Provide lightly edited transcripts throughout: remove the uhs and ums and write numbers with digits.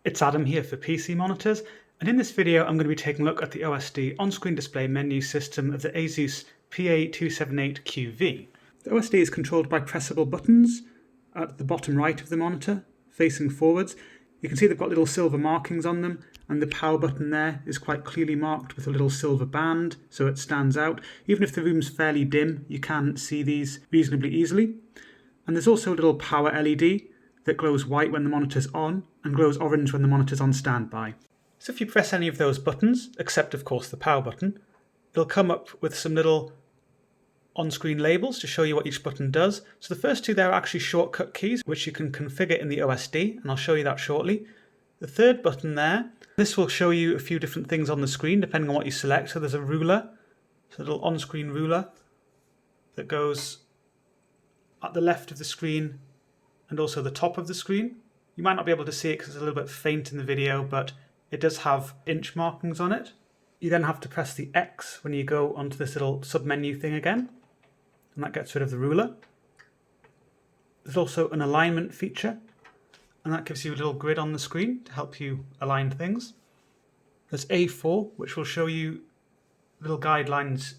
It's Adam here for PC Monitors, and in this video I'm going to be taking a look at the OSD on-screen display menu system of the ASUS PA278QV. The OSD is controlled by pressable buttons at the bottom right of the monitor, facing forwards. You can see they've got little silver markings on them, and the power button there is quite clearly marked with a little silver band, so it stands out. Even if the room's fairly dim, you can see these reasonably easily. And there's also a little power LED that glows white when the monitor's on and glows orange when the monitor's on standby. So if you press any of those buttons, except of course the power button, it'll come up with some little on-screen labels to show you what each button does. So the first two there are actually shortcut keys, which you can configure in the OSD, and I'll show you that shortly. The third button there, this will show you a few different things on the screen depending on what you select. So there's a ruler, so a little on-screen ruler that goes at the left of the screen and also the top of the screen. You might not be able to see it because it's a little bit faint in the video, but it does have inch markings on it. You then have to press the X when you go onto this little sub-menu thing again, and that gets rid of the ruler. There's also an alignment feature, and that gives you a little grid on the screen to help you align things. There's A4, which will show you little guidelines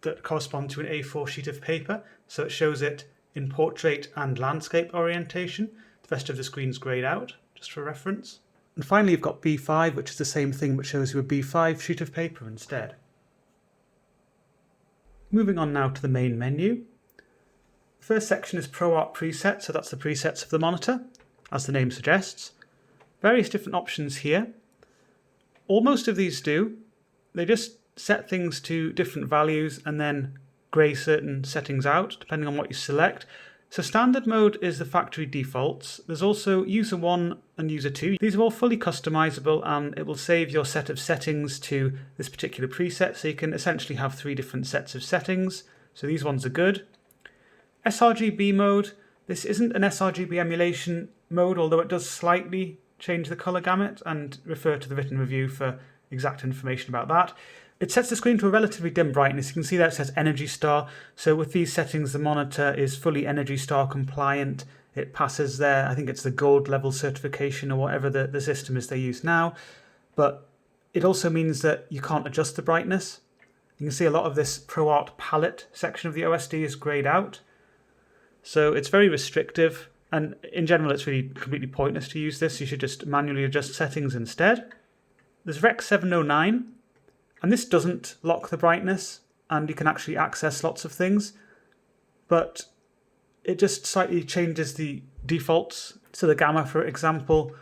that correspond to an A4 sheet of paper, so it shows it in portrait and landscape orientation. The rest of the screen's grayed out, just for reference. And finally you've got B5, which is the same thing but shows you a B5 sheet of paper instead. Moving on now to the main menu. The first section is ProArt presets, so that's the presets of the monitor, as the name suggests. Various different options here. All most of these do, they just set things to different values and then grey certain settings out, depending on what you select. So standard mode is the factory defaults. There's also user 1 and user 2. These are all fully customizable, and it will save your set of settings to this particular preset, so you can essentially have 3 different sets of settings. So these ones are good. sRGB mode. This isn't an sRGB emulation mode, although it does slightly change the color gamut, and refer to the written review for exact information about that. It sets the screen to a relatively dim brightness. You can see that it says Energy Star. So with these settings, the monitor is fully Energy Star compliant. It passes their, I think it's the gold level certification or whatever the system is they use now. But it also means that you can't adjust the brightness. You can see a lot of this ProArt palette section of the OSD is grayed out. So it's very restrictive. And in general, it's really completely pointless to use this. You should just manually adjust settings instead. There's Rec 709. And this doesn't lock the brightness, and you can actually access lots of things, but it just slightly changes the defaults. So the gamma, for example,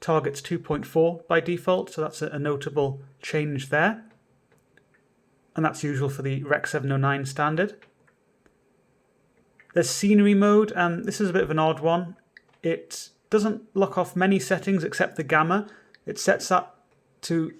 targets 2.4 by default, so that's a notable change there. And that's usual for the Rec 709 standard. There's scenery mode, and this is a bit of an odd one. It doesn't lock off many settings except the gamma. It sets that to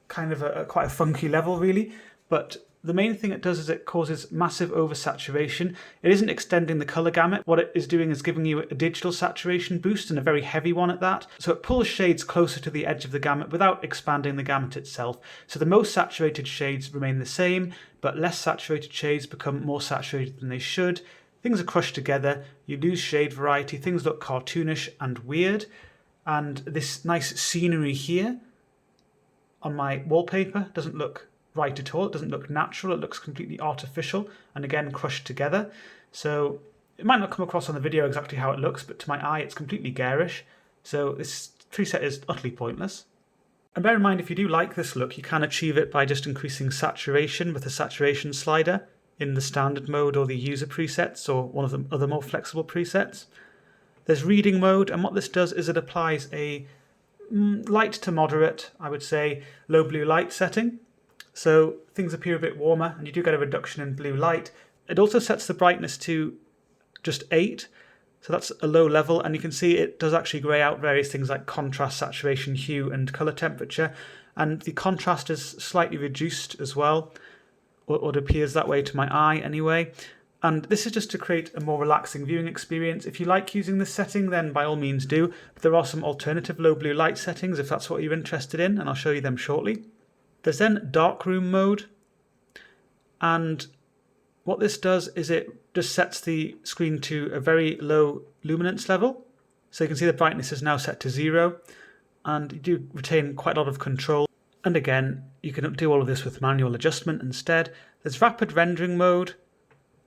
kind of quite a funky level really, but the main thing it does is it causes massive oversaturation. It isn't extending the color gamut. What it is doing is giving you a digital saturation boost, and a very heavy one at that. So it pulls shades closer to the edge of the gamut without expanding the gamut itself. So the most saturated shades remain the same, but less saturated shades become more saturated than they should. Things are crushed together, you lose shade variety, things look cartoonish and weird, and this nice scenery here on my wallpaper doesn't look right at all. It doesn't look natural. It looks completely artificial and again crushed together. So it might not come across on the video exactly how it looks, but to my eye it's completely garish. So this preset is utterly pointless. And bear in mind, if you do like this look, you can achieve it by just increasing saturation with the saturation slider in the standard mode or the user presets or one of the other more flexible presets. There's reading mode, and what this does is it applies a light to moderate, I would say, low blue light setting. So things appear a bit warmer and you do get a reduction in blue light. It also sets the brightness to just 8, so that's a low level, and you can see it does actually grey out various things like contrast, saturation, hue and colour temperature, and the contrast is slightly reduced as well, or it appears that way to my eye anyway. And this is just to create a more relaxing viewing experience. If you like using this setting, then by all means do. But there are some alternative low blue light settings if that's what you're interested in, and I'll show you them shortly. There's then darkroom mode. And what this does is it just sets the screen to a very low luminance level. So you can see the brightness is now set to 0, and you do retain quite a lot of control. And again, you can do all of this with manual adjustment instead. There's rapid rendering mode,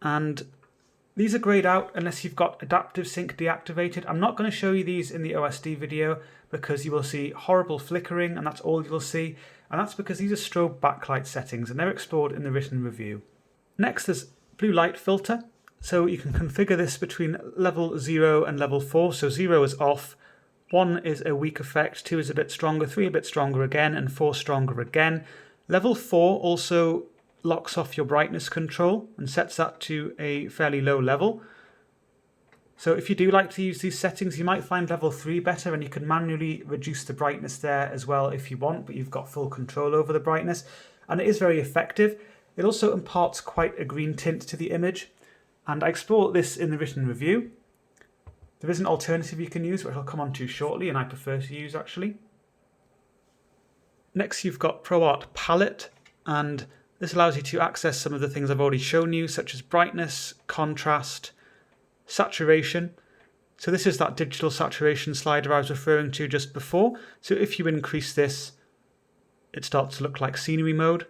and these are grayed out unless you've got adaptive sync deactivated. I'm not going to show you these in the OSD video because you will see horrible flickering, and that's all you'll see. And that's because these are strobe backlight settings, and they're explored in the written review. Next, there's blue light filter. So you can configure this between level 0 and level 4. So 0 is off, 1 is a weak effect, 2 is a bit stronger, 3 a bit stronger again, and 4 stronger again. Level 4 also locks off your brightness control and sets that to a fairly low level. So if you do like to use these settings, you might find level 3 better, and you can manually reduce the brightness there as well if you want, but you've got full control over the brightness. And it is very effective. It also imparts quite a green tint to the image. And I explore this in the written review. There is an alternative you can use, which I'll come on to shortly, and I prefer to use actually. Next, you've got ProArt Palette, and this allows you to access some of the things I've already shown you, such as brightness, contrast, saturation. So this is that digital saturation slider I was referring to just before. So if you increase this, it starts to look like scenery mode.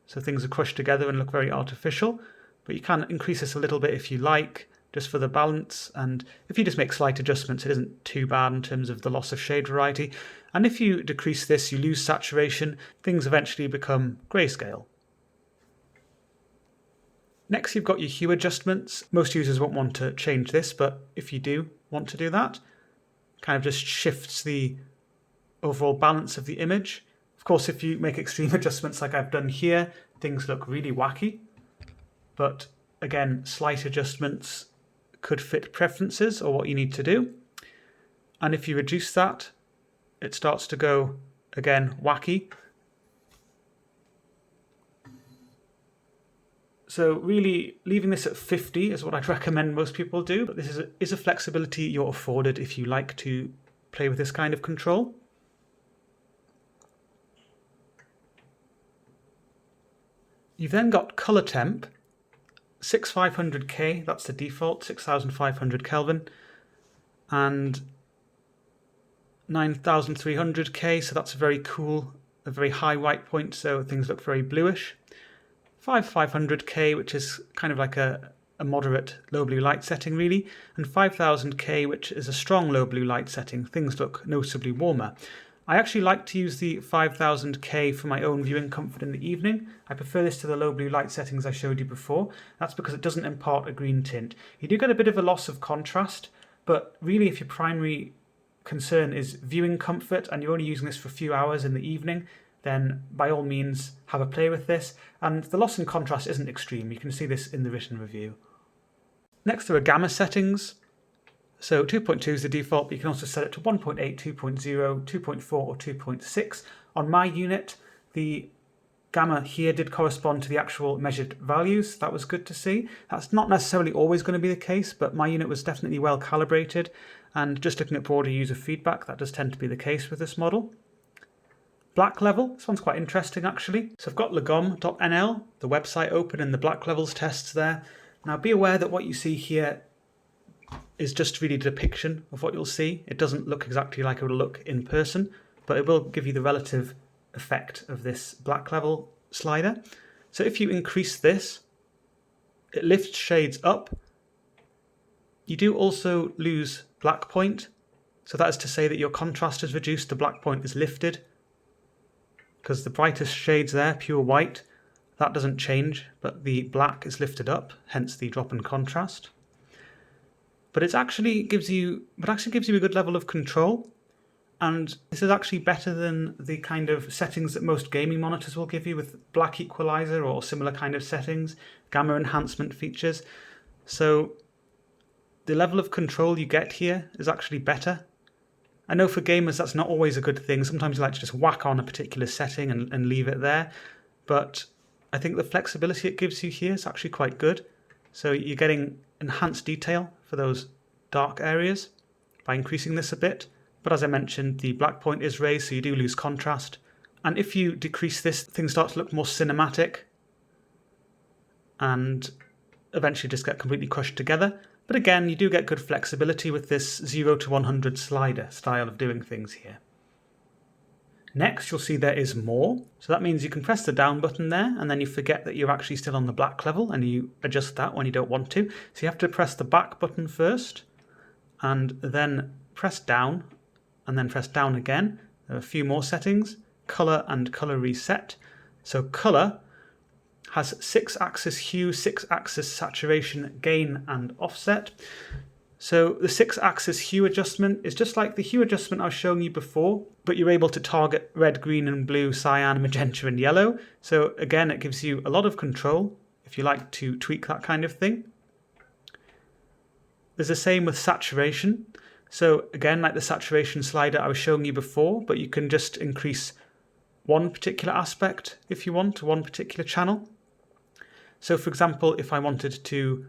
So things are crushed together and look very artificial. But you can increase this a little bit if you like, just for the balance. And if you just make slight adjustments, it isn't too bad in terms of the loss of shade variety. And if you decrease this, you lose saturation. Things eventually become grayscale. Next, you've got your hue adjustments. Most users won't want to change this, but if you do want to do that, kind of just shifts the overall balance of the image. Of course, if you make extreme adjustments like I've done here, things look really wacky. But again, slight adjustments could fit preferences or what you need to do. And if you reduce that, it starts to go, again, wacky. So really, leaving this at 50 is what I'd recommend most people do. But this is a flexibility you're afforded if you like to play with this kind of control. You've then got color temp. 6500K, that's the default, 6500 Kelvin, and 9300K, so that's very cool, a very high white point, so things look very bluish. 5500K, which is kind of like a moderate low blue light setting really, and 5000K, which is a strong low blue light setting, things look noticeably warmer. I actually like to use the 5000K for my own viewing comfort in the evening. I prefer this to the low blue light settings I showed you before. That's because it doesn't impart a green tint. You do get a bit of a loss of contrast, but really if your primary concern is viewing comfort and you're only using this for a few hours in the evening, then by all means have a play with this. And the loss in contrast isn't extreme. You can see this in the written review. Next, there are gamma settings. So 2.2 is the default, but you can also set it to 1.8, 2.0, 2.4 or 2.6. On my unit, the gamma here did correspond to the actual measured values. That was good to see. That's not necessarily always going to be the case, but my unit was definitely well calibrated. And just looking at broader user feedback, that does tend to be the case with this model. Black level, this one's quite interesting actually. So I've got lagom.nl, the website open, and the black levels tests there. Now be aware that what you see here is just really a depiction of what you'll see. It doesn't look exactly like it would look in person, but it will give you the relative effect of this black level slider. So if you increase this, it lifts shades up. You do also lose black point. So that is to say that your contrast is reduced, the black point is lifted. Because the brightest shades there, pure white, that doesn't change, but the black is lifted up, hence the drop in contrast. But it actually gives you a good level of control, and this is actually better than the kind of settings that most gaming monitors will give you with black equalizer or similar kind of settings, gamma enhancement features. So the level of control you get here is actually better. I know for gamers that's not always a good thing. Sometimes you like to just whack on a particular setting and leave it there, but I think the flexibility it gives you here is actually quite good. So you're getting enhanced detail for those dark areas by increasing this a bit. But as I mentioned, the black point is raised, so you do lose contrast. And if you decrease this, things start to look more cinematic and eventually just get completely crushed together. But again, you do get good flexibility with this 0 to 100 slider style of doing things here. Next, you'll see there is more. So that means you can press the down button there, and then you forget that you're actually still on the black level, and you adjust that when you don't want to. So you have to press the back button first, and then press down, and then press down again. There are a few more settings, color and color reset. So color has 6-axis hue, 6-axis saturation, gain, and offset. So the 6-axis hue adjustment is just like the hue adjustment I was showing you before, but you're able to target red, green, and blue, cyan, magenta, and yellow. So again, it gives you a lot of control if you like to tweak that kind of thing. There's the same with saturation. So again, like the saturation slider I was showing you before, but you can just increase one particular aspect if you want, one particular channel. So for example, if I wanted to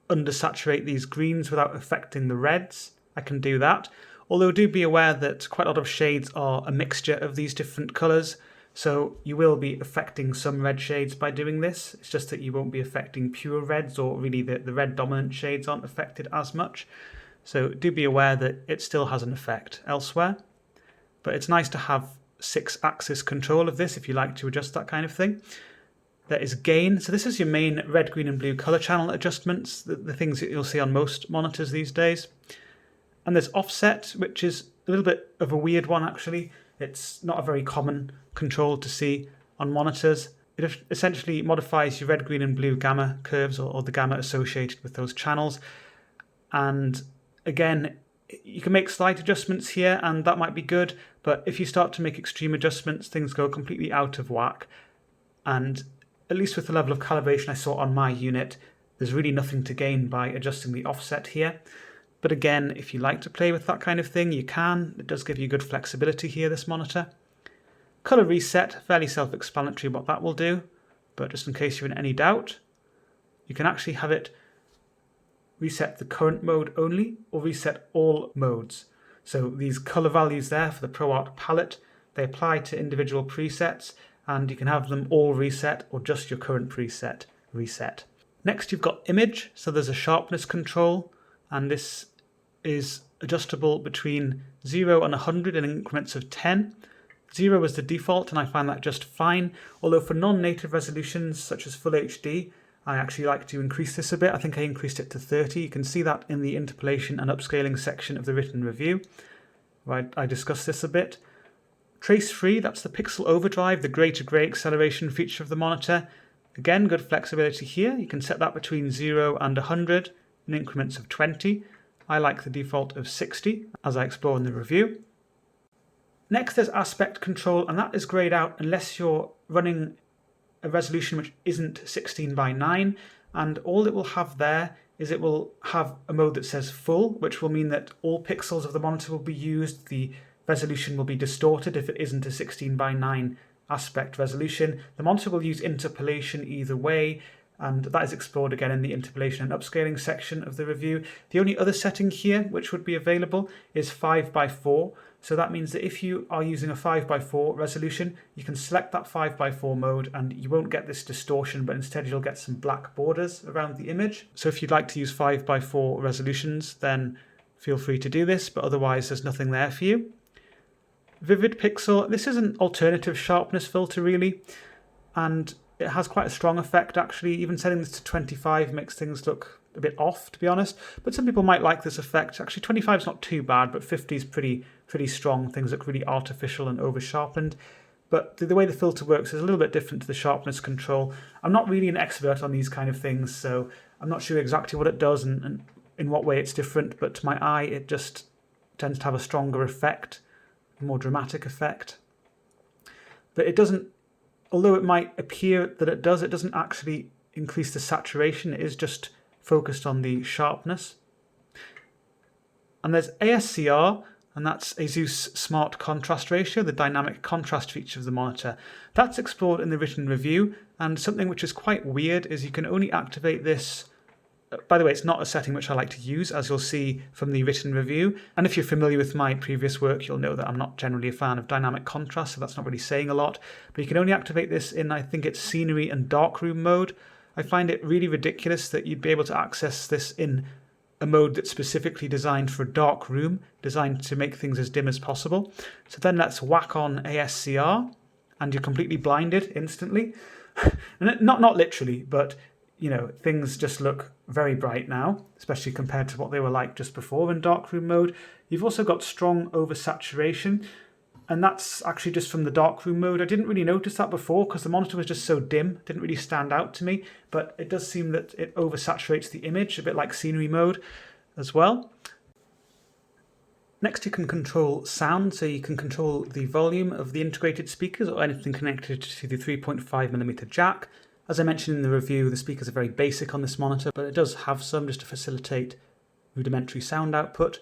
undersaturate these greens without affecting the reds, I can do that. Although do be aware that quite a lot of shades are a mixture of these different colours, so you will be affecting some red shades by doing this. It's just that you won't be affecting pure reds, or really the red dominant shades aren't affected as much. So do be aware that it still has an effect elsewhere. But it's nice to have 6-axis control of this if you like to adjust that kind of thing. There is gain. So this is your main red, green, and blue color channel adjustments, the things that you'll see on most monitors these days. And there's offset, which is a little bit of a weird one actually. It's not a very common control to see on monitors. It essentially modifies your red, green, and blue gamma curves, or the gamma associated with those channels. And again, you can make slight adjustments here, and that might be good, but if you start to make extreme adjustments, things go completely out of whack. And at least with the level of calibration I saw on my unit, there's really nothing to gain by adjusting the offset here. But again, if you like to play with that kind of thing, you can. It does give you good flexibility here, this monitor. Color reset, fairly self-explanatory what that will do, but just in case you're in any doubt, you can actually have it reset the current mode only, or reset all modes. So these color values there for the ProArt palette, they apply to individual presets, and you can have them all reset or just your current preset reset. Next you've got image, so there's a sharpness control, and this is adjustable between 0 and 100 in increments of 10. 0 is the default, and I find that just fine, although for non-native resolutions such as Full HD, I actually like to increase this a bit. I think I increased it to 30. You can see that in the interpolation and upscaling section of the written review, where I discuss this a bit. Trace free, that's the pixel overdrive, the grey to grey acceleration feature of the monitor. Again, good flexibility here. You can set that between 0 and 100 in increments of 20. I like the default of 60, as I explore in the review. Next, there's aspect control, and that is grayed out unless you're running a resolution which isn't 16:9, and all it will have there is it will have a mode that says full, which will mean that all pixels of the monitor will be used. The resolution will be distorted if it isn't a 16:9 aspect resolution. The monitor will use interpolation either way, and that is explored again in the interpolation and upscaling section of the review. The only other setting here which would be available is 5:4. So that means that if you are using a 5:4 resolution, you can select that 5:4 mode and you won't get this distortion, but instead you'll get some black borders around the image. So if you'd like to use 5:4 resolutions, then feel free to do this, but otherwise there's nothing there for you. Vivid Pixel, this is an alternative sharpness filter really, and it has quite a strong effect actually. Even setting this to 25 makes things look a bit off, to be honest, but some people might like this effect. Actually 25 is not too bad, but 50 is pretty strong. Things look really artificial and over sharpened. But the way the filter works is a little bit different to the sharpness control. I'm not really an expert on these kind of things, so I'm not sure exactly what it does and in what way it's different, but to my eye it just tends to have a stronger effect, a more dramatic effect. But it doesn't, although it might appear that it doesn't actually increase the saturation. It is just focused on the sharpness. And there's ASCR, and that's ASUS Smart Contrast Ratio, the dynamic contrast feature of the monitor. That's explored in the written review, and something which is quite weird is you can only activate this. By the way, it's not a setting which I like to use, as you'll see from the written review. And if you're familiar with my previous work, you'll know that I'm not generally a fan of dynamic contrast, so that's not really saying a lot. But you can only activate this in, I think it's scenery and darkroom mode. I find it really ridiculous that you'd be able to access this in a mode that's specifically designed for a dark room, designed to make things as dim as possible. So then let's whack on ASCR, and you're completely blinded instantly. Not literally, but things just look very bright now, especially compared to what they were like just before in darkroom mode. You've also got strong oversaturation, and that's actually just from the darkroom mode. I didn't really notice that before because the monitor was just so dim, it didn't really stand out to me, but it does seem that it oversaturates the image, a bit like scenery mode as well. Next, you can control sound, so you can control the volume of the integrated speakers or anything connected to the 3.5mm jack. As I mentioned in the review, the speakers are very basic on this monitor, but it does have some just to facilitate rudimentary sound output.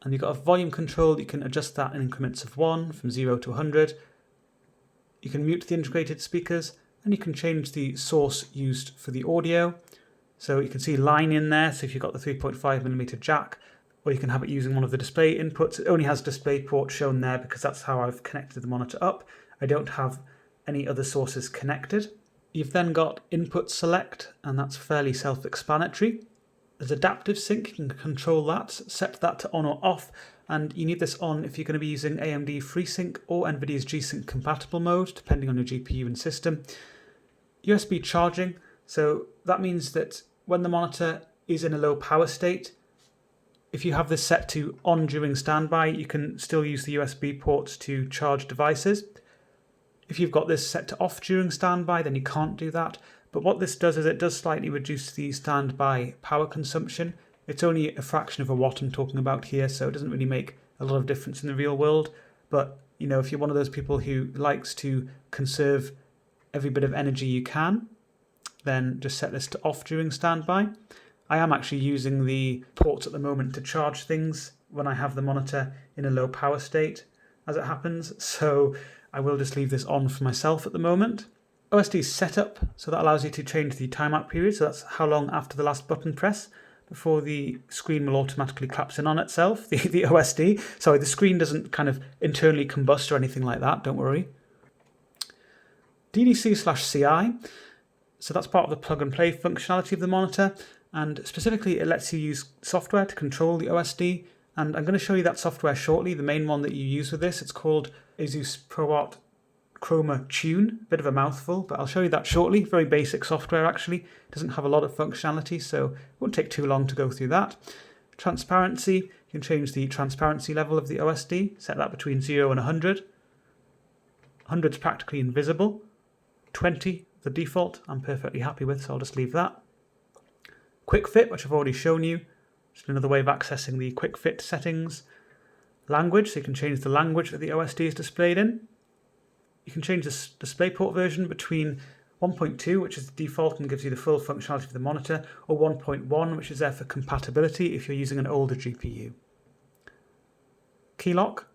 And you've got a volume control. You can adjust that in increments of 1 from 0 to 100. You can mute the integrated speakers, and you can change the source used for the audio. So you can see line in there, so if you've got the 3.5mm jack, or you can have it using one of the display inputs. It only has DisplayPort shown there because that's how I've connected the monitor up. I don't have any other sources connected. You've then got input select, and that's fairly self-explanatory. There's adaptive sync, you can control that, set that to on or off, and you need this on if you're going to be using AMD FreeSync or NVIDIA's G-Sync compatible mode, depending on your GPU and system. USB charging, so that means that when the monitor is in a low power state, if you have this set to on during standby, you can still use the USB ports to charge devices. If you've got this set to off during standby, then you can't do that. But what this does is it does slightly reduce the standby power consumption. It's only a fraction of a watt I'm talking about here, so it doesn't really make a lot of difference in the real world. But if you're one of those people who likes to conserve every bit of energy you can, then just set this to off during standby. I am actually using the ports at the moment to charge things when I have the monitor in a low power state, as it happens. So I will just leave this on for myself at the moment. OSD setup, so that allows you to change the timeout period, so that's how long after the last button press before the screen will automatically collapse in on itself, the OSD. Sorry, the screen doesn't kind of internally combust or anything like that, don't worry. DDC/CI, so that's part of the plug and play functionality of the monitor, and specifically it lets you use software to control the OSD, and I'm going to show you that software shortly, the main one that you use with this. It's called ASUS ProArt Chroma Tune, a bit of a mouthful, but I'll show you that shortly. Very basic software actually, doesn't have a lot of functionality, so it won't take too long to go through that. Transparency, you can change the transparency level of the OSD, set that between 0 and 100. 100 is practically invisible. 20, the default, I'm perfectly happy with, so I'll just leave that. Quick Fit, which I've already shown you, just another way of accessing the Quick Fit settings. Language, so you can change the language that the OSD is displayed in. You can change the DisplayPort version between 1.2, which is the default and gives you the full functionality of the monitor, or 1.1, which is there for compatibility if you're using an older GPU. Key lock,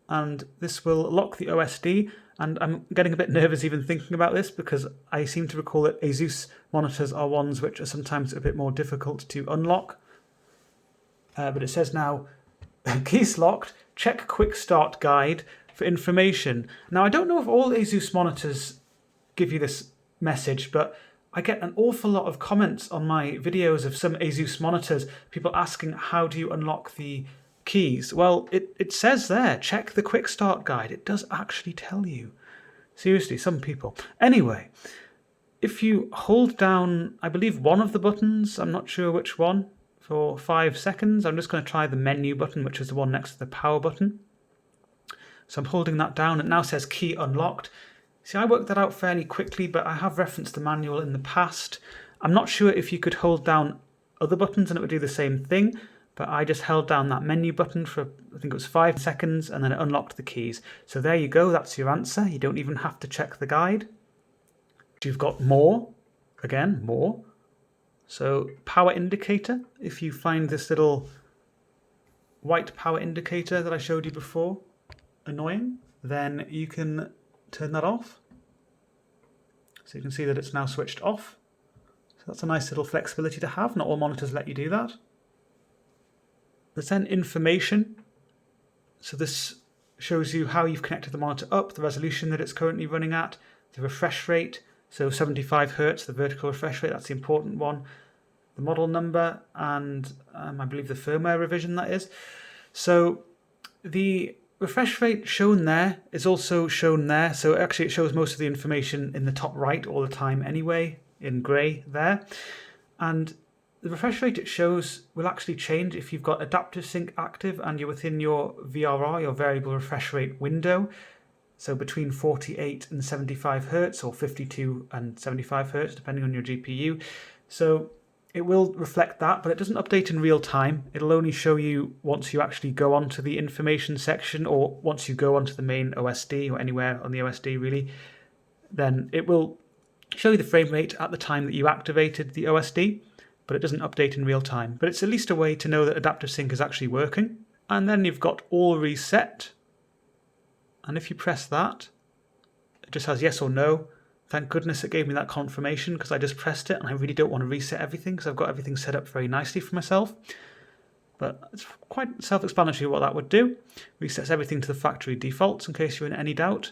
and this will lock the OSD, and I'm getting a bit nervous even thinking about this because I seem to recall that ASUS monitors are ones which are sometimes a bit more difficult to unlock. But it says now, keys locked, check quick start guide for information. Now, I don't know if all ASUS monitors give you this message, but I get an awful lot of comments on my videos of some ASUS monitors, people asking how do you unlock the keys. Well, it says there, check the quick start guide. It does actually tell you. Seriously, some people. Anyway, if you hold down, I believe one of the buttons, I'm not sure which one, for 5 seconds, I'm just going to try the menu button, which is the one next to the power button. So I'm holding that down. It now says key unlocked. See, I worked that out fairly quickly, but I have referenced the manual in the past. I'm not sure if you could hold down other buttons and it would do the same thing, but I just held down that menu button for, I think it was 5 seconds, and then it unlocked the keys. So there you go, that's your answer. You don't even have to check the guide. You've got more, again, more. So power indicator, if you find this little white power indicator that I showed you before annoying, then you can turn that off. So you can see that it's now switched off. So that's a nice little flexibility to have. Not all monitors let you do that. There's then information. So this shows you how you've connected the monitor up, the resolution that it's currently running at, the refresh rate. So 75 Hz, the vertical refresh rate, that's the important one. the model number, and I believe the firmware revision that is. So the refresh rate shown there is also shown there. So actually it shows most of the information in the top right all the time anyway, in grey there. And the refresh rate it shows will actually change if you've got adaptive sync active and you're within your VRR, your variable refresh rate window. So between 48 and 75 Hertz or 52 and 75 Hertz, depending on your GPU. So it will reflect that, but it doesn't update in real time. It'll only show you once you actually go onto the information section, or once you go onto the main OSD or anywhere on the OSD really. Then it will show you the frame rate at the time that you activated the OSD, but it doesn't update in real time. But it's at least a way to know that adaptive sync is actually working. And then you've got all reset. And if you press that, it just has yes or no. Thank goodness it gave me that confirmation, because I just pressed it and I really don't want to reset everything because I've got everything set up very nicely for myself. But it's quite self-explanatory what that would do. Resets everything to the factory defaults in case you're in any doubt.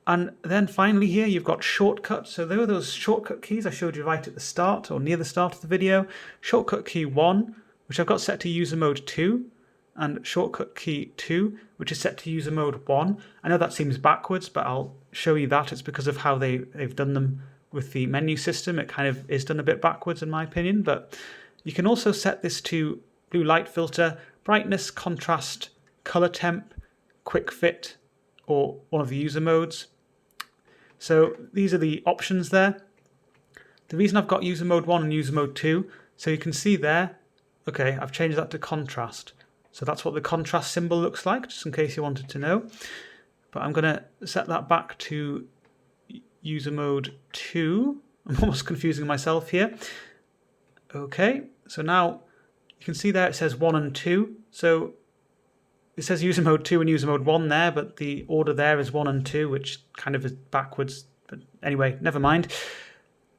And then finally here you've got shortcuts. So there are those shortcut keys I showed you right at the start or near the start of the video. Shortcut key 1, which I've got set to user mode 2, and shortcut key 2, which is set to user mode 1. I know that seems backwards, but I'll show you that. It's because of how they've done them with the menu system. It kind of is done a bit backwards in my opinion, but you can also set this to blue light filter, brightness, contrast, color temp, quick fit, or one of the user modes. So these are the options there. The reason I've got user mode 1 and user mode 2, so you can see there, okay, I've changed that to contrast. So that's what the contrast symbol looks like, just in case you wanted to know. But I'm going to set that back to user mode 2. I'm almost confusing myself here. Okay, so now you can see there it says 1 and 2. So it says user mode 2 and user mode 1 there, but the order there is 1 and 2, which kind of is backwards. But anyway, never mind.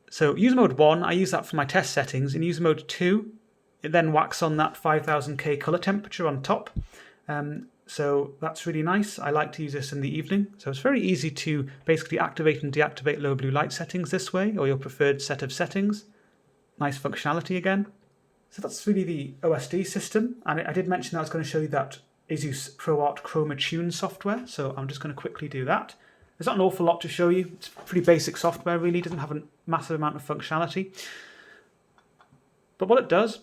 So user mode 1, I use that for my test settings. In user mode 2, it then whacks on that 5000K color temperature on top. So that's really nice. I like to use this in the evening. So it's very easy to basically activate and deactivate low blue light settings this way, or your preferred set of settings. Nice functionality again. So that's really the OSD system. And I did mention that I was going to show you that ASUS ProArt Chroma Tune software. So I'm just going to quickly do that. There's not an awful lot to show you. It's pretty basic software really. It doesn't have a massive amount of functionality. But what it does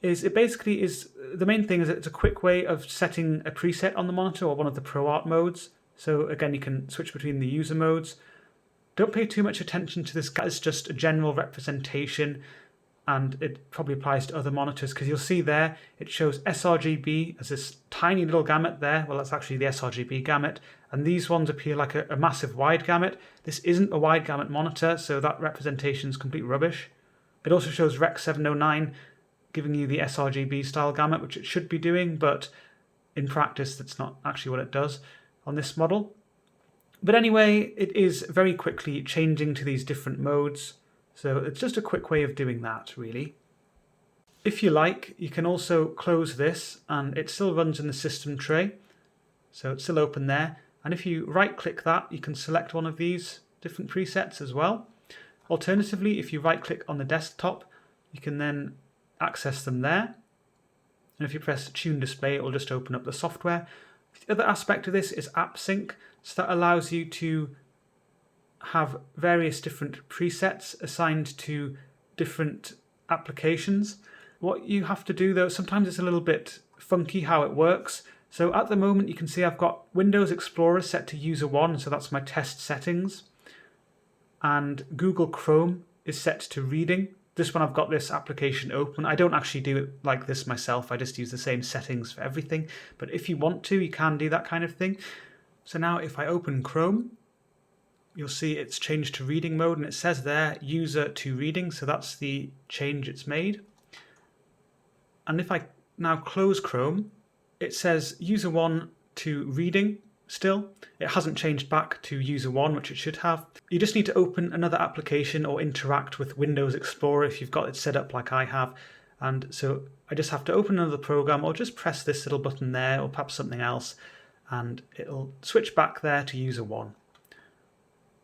is it basically is, the main thing is that it's a quick way of setting a preset on the monitor or one of the ProArt modes. So again, you can switch between the user modes. Don't pay too much attention to this. It's just a general representation, and it probably applies to other monitors because you'll see there it shows sRGB as this tiny little gamut there. Well, that's actually the sRGB gamut, and these ones appear like a massive wide gamut. This isn't a wide gamut monitor, so that representation is complete rubbish. It also shows Rec 709 giving you the sRGB style gamut, which it should be doing, but in practice that's not actually what it does on this model. But anyway, it is very quickly changing to these different modes, so it's just a quick way of doing that really. If you like, you can also close this and it still runs in the system tray, so it's still open there, and if you right click that you can select one of these different presets as well. Alternatively, if you right click on the desktop you can then access them there, and if you press Tune Display it will just open up the software. The other aspect of this is App Sync, so that allows you to have various different presets assigned to different applications. What you have to do though, sometimes it's a little bit funky how it works. So at the moment you can see I've got Windows Explorer set to user 1, so that's my test settings, and Google Chrome is set to reading. This one I've got this application open. I don't actually do it like this myself, I just use the same settings for everything, but if you want to, you can do that kind of thing. So now if I open Chrome, you'll see it's changed to reading mode, and it says there user to reading, so that's the change it's made. And if I now close Chrome, it says user 1 to reading still. It hasn't changed back to user 1, which it should have. You just need to open another application or interact with Windows Explorer if you've got it set up like I have. And so I just have to open another program or just press this little button there, or perhaps something else, and it'll switch back there to user 1.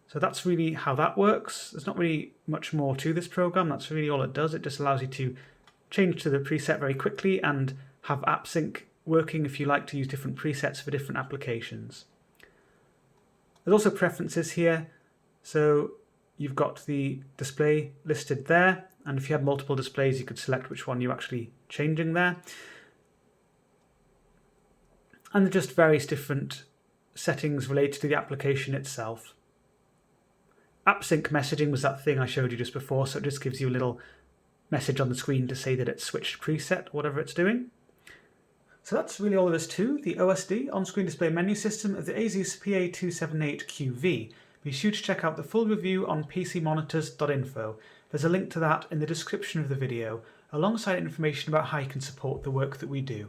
So So that's really how that works. There's not really much more to this program. That's really all it does. It just allows you to change to the preset very quickly and have app sync working if you like to use different presets for different applications. There's also preferences here. So you've got the display listed there, and if you had multiple displays, you could select which one you're actually changing there. And there are just various different settings related to the application itself. App sync messaging was that thing I showed you just before, so it just gives you a little message on the screen to say that it's switched preset, whatever it's doing. So that's really all there is to the OSD on-screen display menu system of the ASUS PA278QV. Be sure to check out the full review on pcmonitors.info. There's a link to that in the description of the video, alongside information about how you can support the work that we do.